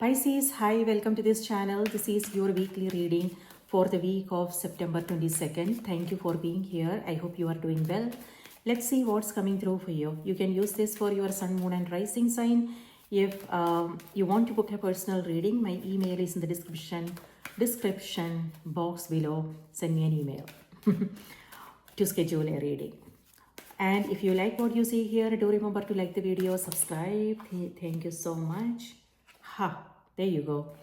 Pisces, hi, welcome to this channel. This is your weekly reading for the week of September 22nd. Thank you for being here. I hope you are doing well. Let's see what's coming through for you. You can use this for your sun, moon, and rising sign. If you want to book a personal reading, my email is in the description box below. Send me an email to schedule a reading. And if you like what you see here, do remember to like the video, subscribe. Thank you so much. There you go.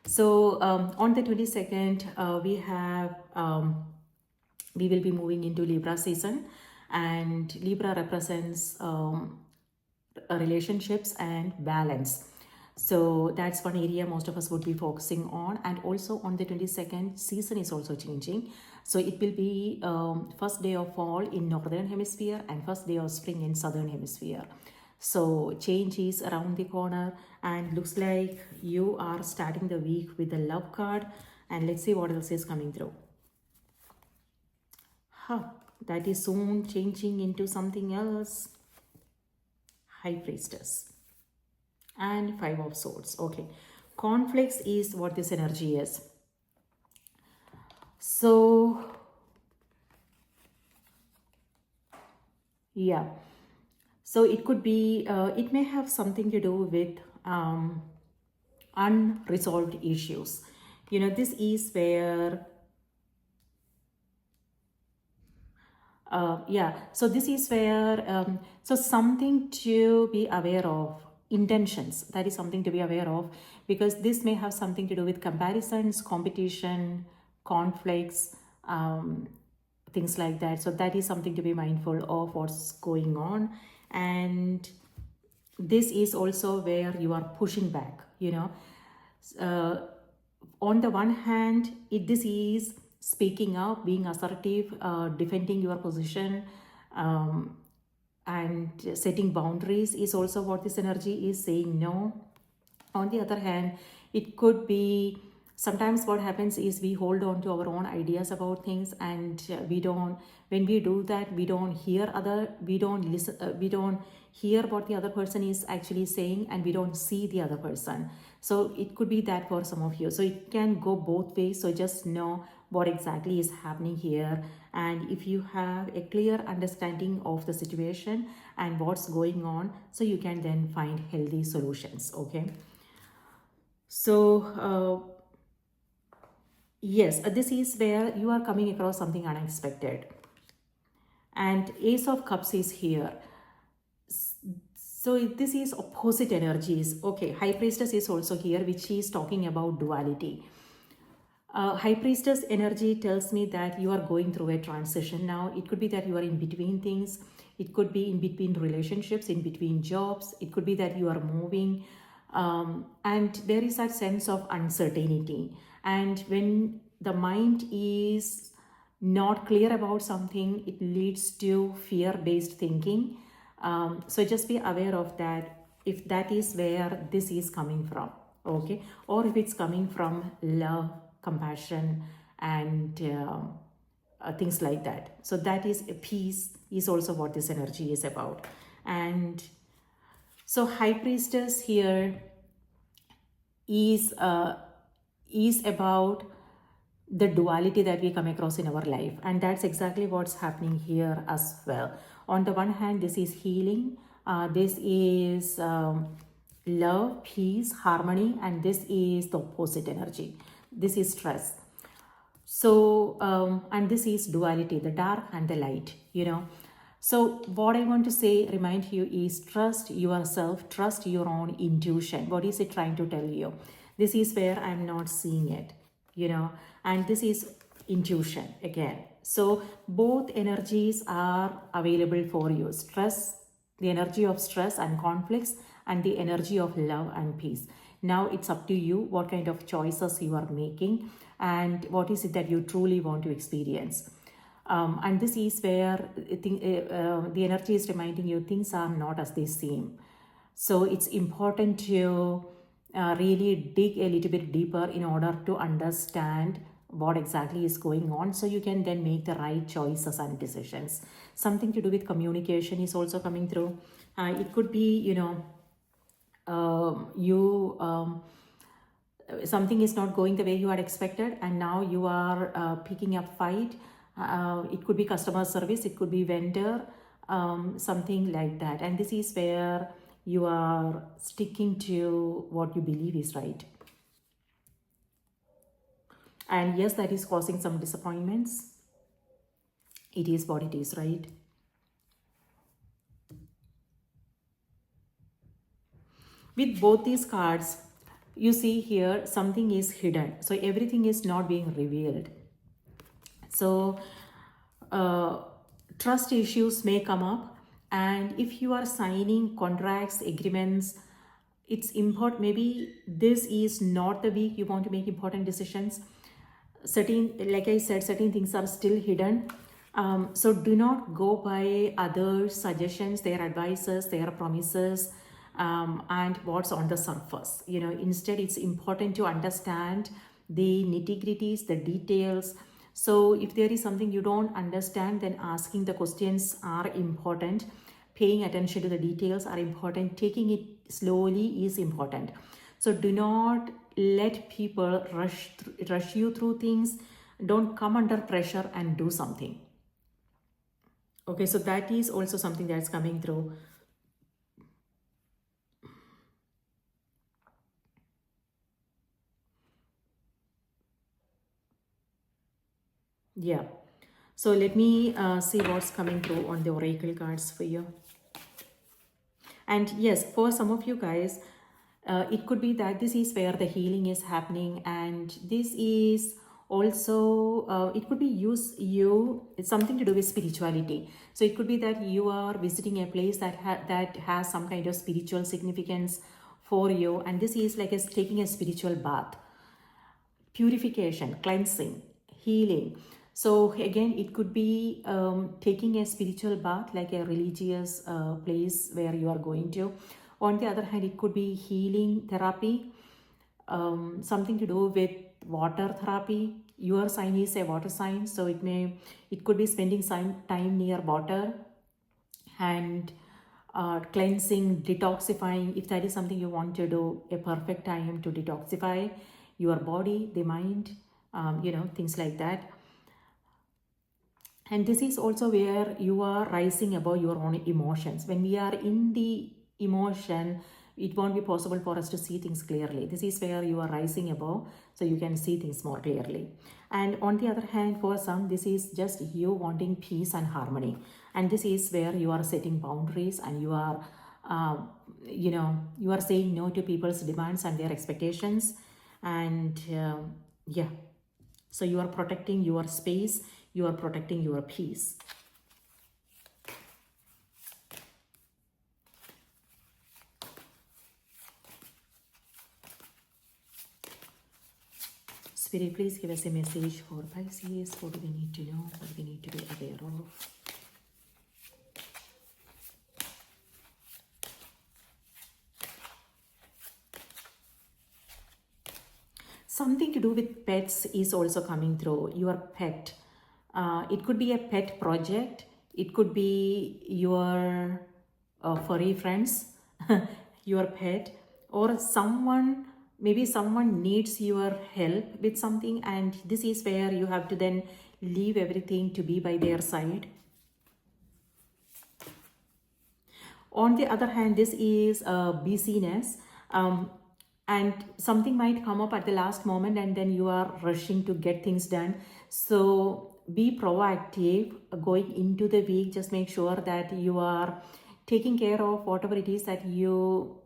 So on the 22nd, we will be moving into Libra season, and Libra represents relationships and balance. So that's one area most of us would be focusing on. And also on the 22nd, season is also changing. So it will be first day of fall in northern hemisphere and first day of spring in southern hemisphere. So change is around the corner, and looks like you are starting the week with the love card. And let's see what else is coming through. That is soon changing into something else. High Priestess and Five of Swords. Okay, conflicts is what this energy is. So yeah, so it could be it may have something to do with unresolved issues. You know, this is where so this is where so something to be aware of. Intentions, that is something to be aware of, because this may have something to do with comparisons, competition, conflicts, things like that. So that is something to be mindful of what's going on. And this is also where you are pushing back, you know. On the one hand, this is speaking up, being assertive, defending your position, and setting boundaries is also what this energy is saying. No. On the other hand, it could be sometimes what happens is we hold on to our own ideas about things, and when we do that, we don't hear what the other person is actually saying, and we don't see the other person. So it could be that for some of you. So it can go both ways. So just know what exactly is happening here, and if you have a clear understanding of the situation and what's going on, so you can then find healthy solutions. Okay, so yes, this is where you are coming across something unexpected, and Ace of Cups is here. So this is opposite energies. Okay, High Priestess is also here, which is talking about duality. High Priestess energy tells me that you are going through a transition now. It could be that you are in between things. It could be in between relationships, in between jobs. It could be that you are moving. And there is that sense of uncertainty. And when the mind is not clear about something, it leads to fear-based thinking. So just be aware of that, if that is where this is coming from. Okay, or if it's coming from love, compassion, and things like that. So that is a peace is also what this energy is about. And so High Priestess here is about the duality that we come across in our life, and that's exactly what's happening here as well. On the one hand, this is healing, this is love, peace, harmony, and this is the opposite energy. This is stress. So and this is duality, the dark and the light, you know. So what I want to say, remind you, is trust yourself, trust your own intuition. What is it trying to tell you? This is where I'm not seeing it, you know, and this is intuition again. So both energies are available for you. Stress, the energy of stress and conflicts, and the energy of love and peace. Now it's up to you what kind of choices you are making, and what is it that you truly want to experience. And this is where the energy is reminding you things are not as they seem. So it's important to really dig a little bit deeper in order to understand what exactly is going on, so you can then make the right choices and decisions. Something to do with communication is also coming through. It could be, you know, something is not going the way you had expected, and now you are picking up fight. It could be customer service, it could be vendor, something like that. And this is where you are sticking to what you believe is right. And yes, that is causing some disappointments. It is what it is, right? With both these cards, you see here something is hidden. So everything is not being revealed. So trust issues may come up. And if you are signing contracts, agreements, it's important. Maybe this is not the week you want to make important decisions. Certain, like I said, certain things are still hidden. So do not go by other suggestions, their advices, their promises, and what's on the surface. Instead, it's important to understand the nitty-gritties, the details. So if there is something you don't understand, then asking the questions are important. Paying attention to the details are important. Taking it slowly is important. So do not let people rush you through things. Don't come under pressure and do something. Okay, so that is also something that's coming through. Yeah. So let me see what's coming through on the oracle cards for you. And yes, for some of you guys, it could be that this is where the healing is happening, and this is also it could be it's something to do with spirituality. So it could be that you are visiting a place that has some kind of spiritual significance for you, and this is like taking a spiritual bath, purification, cleansing, healing. So again, it could be taking a spiritual bath, like a religious place where you are going to. On the other hand, it could be healing therapy, something to do with water therapy. Your sign is a water sign, so it could be spending some time near water and cleansing, detoxifying. If that is something you want to do, a perfect time to detoxify your body, the mind, things like that. And this is also where you are rising above your own emotions. When we are in the emotion, it won't be possible for us to see things clearly. This is where you are rising above, so you can see things more clearly. And on the other hand, for some, this is just you wanting peace and harmony. And this is where you are setting boundaries, and you are, you are saying no to people's demands and their expectations. And yeah, so you are protecting your space, you are protecting your peace. Spirit, please give us a message for Pisces. What do we need to know? What do we need to be aware of? Something to do with pets is also coming through. Your pet. It could be a pet project. It could be your furry friends, your pet, or someone, maybe someone needs your help with something, and this is where you have to then leave everything to be by their side. On the other hand, this is busyness. And something might come up at the last moment, and then you are rushing to get things done. So be proactive going into the week. Just make sure that you are taking care of whatever it is that you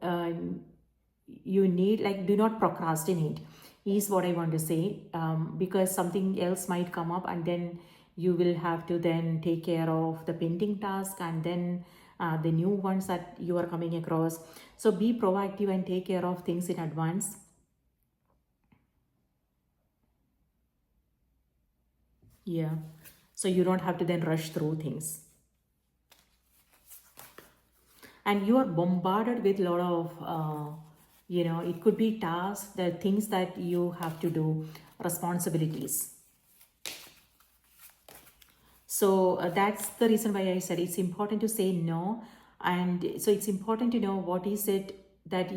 need. Like, do not procrastinate is what I want to say, because something else might come up, and then you will have to then take care of the pending task, and then the new ones that you are coming across. So be proactive and take care of things in advance. Yeah, so you don't have to then rush through things. And you are bombarded with a lot of it could be tasks, the things that you have to do, responsibilities. So that's the reason why I said it's important to say no. And so it's important to know what is it that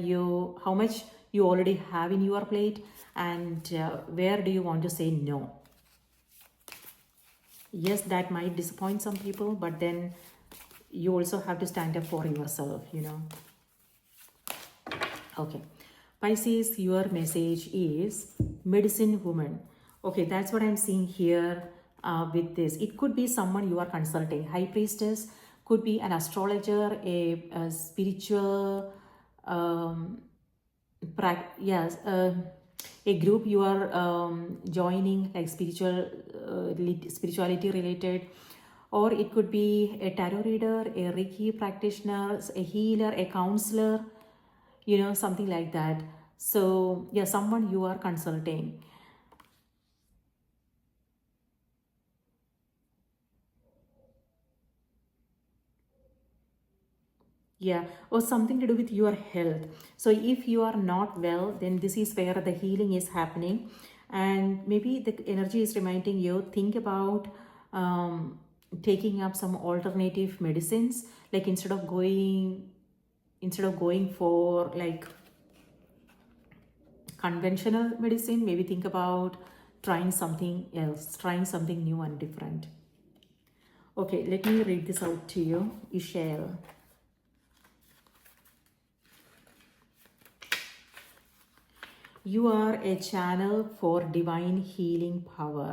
how much you already have in your plate, and where do you want to say no? Yes, that might disappoint some people, but then you also have to stand up for yourself, you know. Okay. Pisces, your message is medicine woman. Okay, that's what I'm seeing here with this. It could be someone you are consulting. High priestess could be an astrologer, a spiritual, yes, a group you are joining, like spirituality related, or it could be a tarot reader, a Reiki practitioner, a healer, a counselor, you know, something like that. So yeah, someone you are consulting. Yeah, or something to do with your health. So if you are not well, then this is where the healing is happening, and maybe the energy is reminding you, think about taking up some alternative medicines, like instead of going for like conventional medicine, maybe think about trying something else, trying something new and different. Okay, let me read this out to you. Ishel. You are a channel for divine healing power.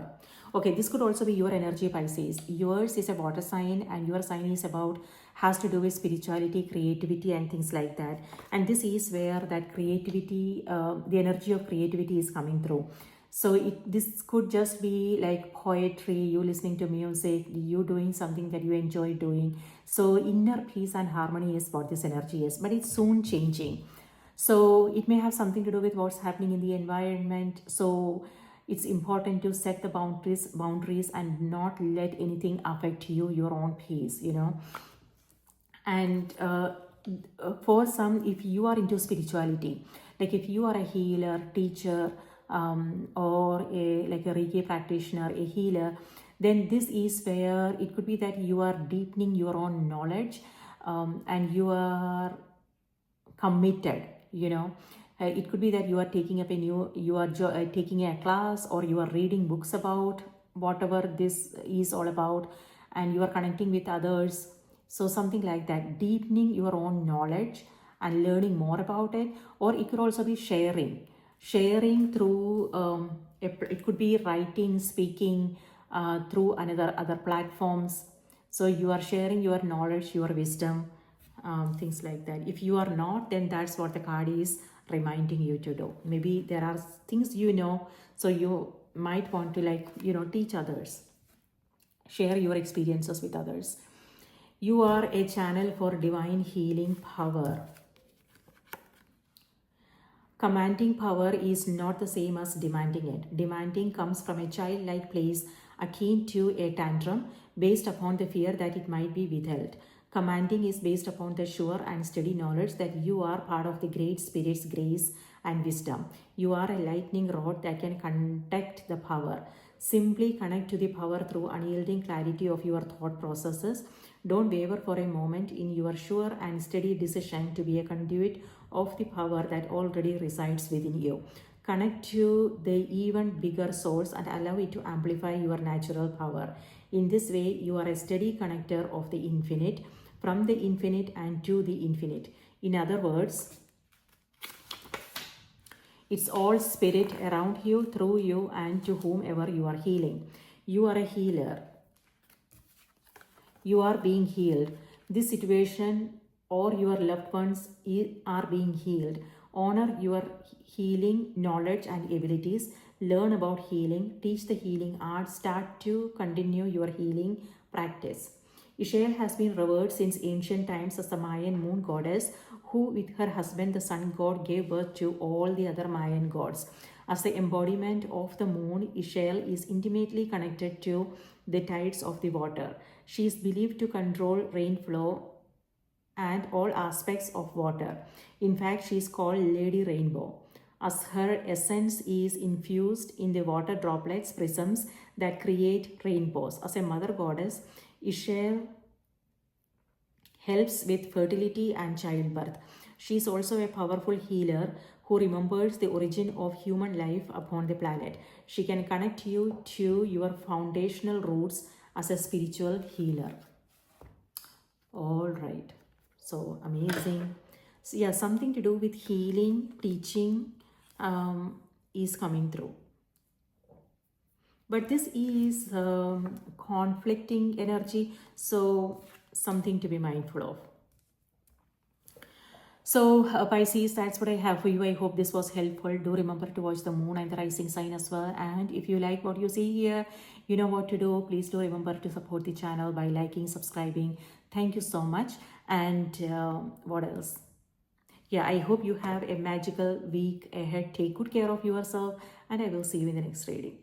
Okay, this could also be your energy, Pisces. Yours is a water sign, and your sign is about, has to do with spirituality, creativity, and things like that. And this is where that creativity, the energy of creativity is coming through. So this could just be like poetry, you listening to music, you doing something that you enjoy doing. So inner peace and harmony is what this energy is, but it's soon changing. So it may have something to do with what's happening in the environment. So it's important to set the boundaries and not let anything affect you, your own peace, you know. And for some, if you are into spirituality, like if you are a healer, teacher, or like a Reiki practitioner, a healer, then this is where it could be that you are deepening your own knowledge, and you are committed, you know. It could be that you are taking up a new, you are taking a class, or you are reading books about whatever this is all about, and you are connecting with others. So something like that, deepening your own knowledge and learning more about it. Or it could also be sharing through it could be writing, speaking, through other platforms. So you are sharing your knowledge, your wisdom, things like that. If you are not, then that's what the card is reminding you to do. Maybe there are things, you know, so you might want to, like, you know, teach others, share your experiences with others. You are a channel for divine healing power. Commanding power is not the same as demanding it. Demanding comes from a childlike place akin to a tantrum based upon the fear that it might be withheld. Commanding is based upon the sure and steady knowledge that you are part of the Great Spirit's grace and wisdom. You are a lightning rod that can conduct the power. Simply connect to the power through unyielding clarity of your thought processes. Don't waver for a moment in your sure and steady decision to be a conduit of the power that already resides within you. Connect to the even bigger source and allow it to amplify your natural power. In this way, you are a steady connector of the infinite, from the infinite and to the infinite. In other words, it's all spirit around you, through you, and to whomever you are healing. You are a healer. You are being healed. This situation or your loved ones are being healed. Honor your healing knowledge and abilities. Learn about healing. Teach the healing art. Start to continue your healing practice. Ishel has been revered since ancient times as the Mayan moon goddess, who with her husband the sun god gave birth to all the other Mayan gods. As the embodiment of the moon, Ishel is intimately connected to the tides of the water. She is believed to control rainflow and all aspects of water. In fact, she is called Lady Rainbow, as her essence is infused in the water droplets prisms that create rainbows. As a mother goddess, Ishel helps with fertility and childbirth. She is also a powerful healer who remembers the origin of human life upon the planet. She can connect you to your foundational roots as a spiritual healer. All right. So amazing. So yeah, something to do with healing, teaching is coming through. But this is conflicting energy, so something to be mindful of. So, Pisces, that's what I have for you. I hope this was helpful. Do remember to watch the moon and the rising sign as well. And if you like what you see here, you know what to do. Please do remember to support the channel by liking, subscribing. Thank you so much. And what else? Yeah, I hope you have a magical week ahead. Take good care of yourself, and I will see you in the next reading.